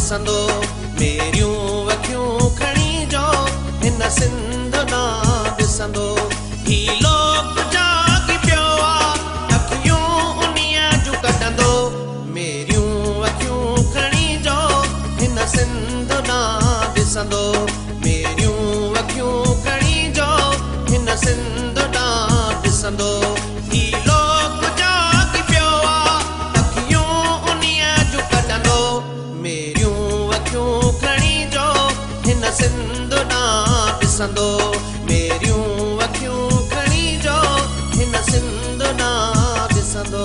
ॾिसंदो मेरियूं अखियूं खणी जो हिन सिंध ना ॾिसंदो ही लोक जागी पियो आहे अखियूं उन्हीअ जूं कढंदो मेरियूं अखियूं खणी जो हिन सिंध ना ॾिसंदो मेरियूं अखियूं खणी जो हिन सिंध ना ॾिसंदो ही लोक जागी पियो आहे अखियूं उन्हीअ जूं कढंदो मेरियूं अखियूं खणी जो हिन सिंध ना ॾिसंदो मेरियूं अखियूं खणी जो हिन सिंध ना ॾिसंदो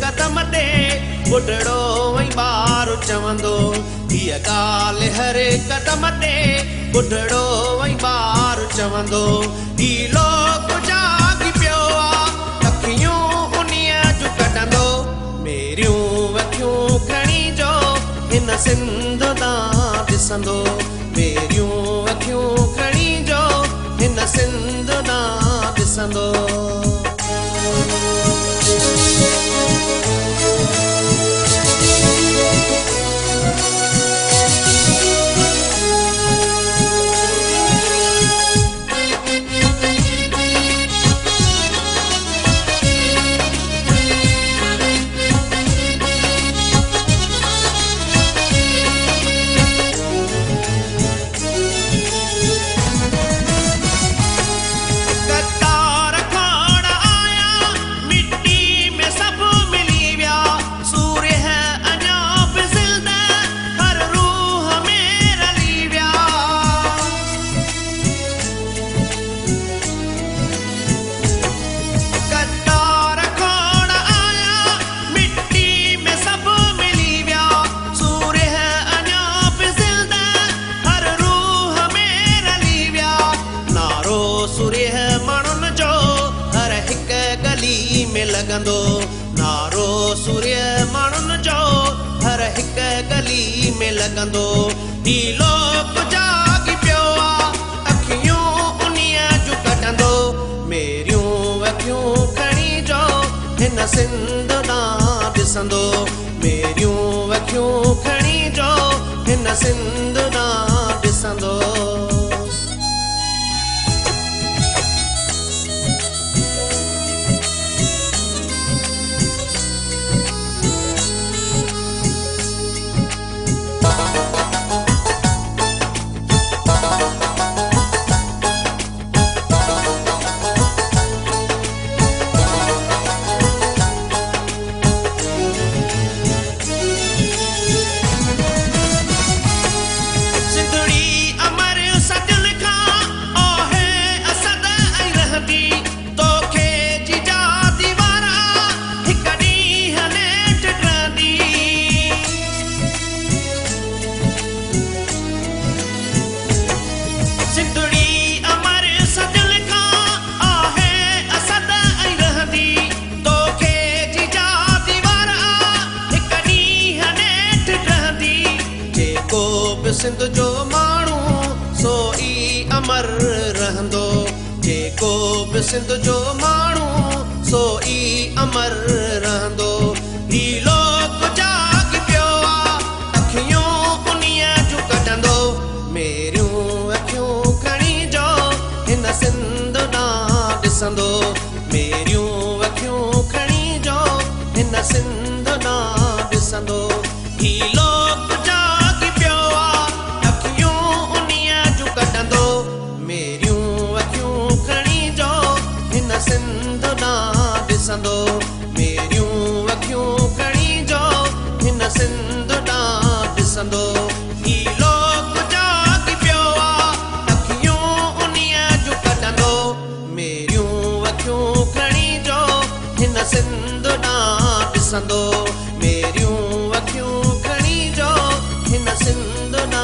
कदम ते बुढड़ो ऐं ॿारु चवंदो हीअ ॻाल्हि हर कदम ते बुढड़ो ऐं ॿारु चवंदो ही लोक जागी पियो आहे अखियूं उन्हीअ जूं कढंदो मेरियूं अखियूं खणी जो हिन सिंध ना ॾिसंदो मेरियूं अखियूं खणी जो हिन सिंध ना ॾिसंदो लगंदो नारो सूर्य माण्हुनि जो हर हिक गली में लगंदो ही लोक जागी पियो आहे अखियूं उन्हीअ जूं कढंदो मेरियूं अखियूं खणी जो हिन सिंध ना ॾिसंदो मेरियूं अखियूं खणी जो हिन सिंध ना ॾिसंदो सिंध जो माण्हू सो ई अमर रहंदो जेको बि सिंध जो माण्हू सो ई अमर रहंदो ही लोक जागी पियो आहे अखियूं उन्हीअ जूं कढंदो मेरियूं अखियूं खणी जो हिन सिंध ना ॾिसंदो मेरियूं अखियूं खणी जो हिन सिंध ना ॾिसंदो ही लोक जागी पियो आहे अखियूं वसंदो मेरियूं अखियूं खणी जो हिन सिंध ना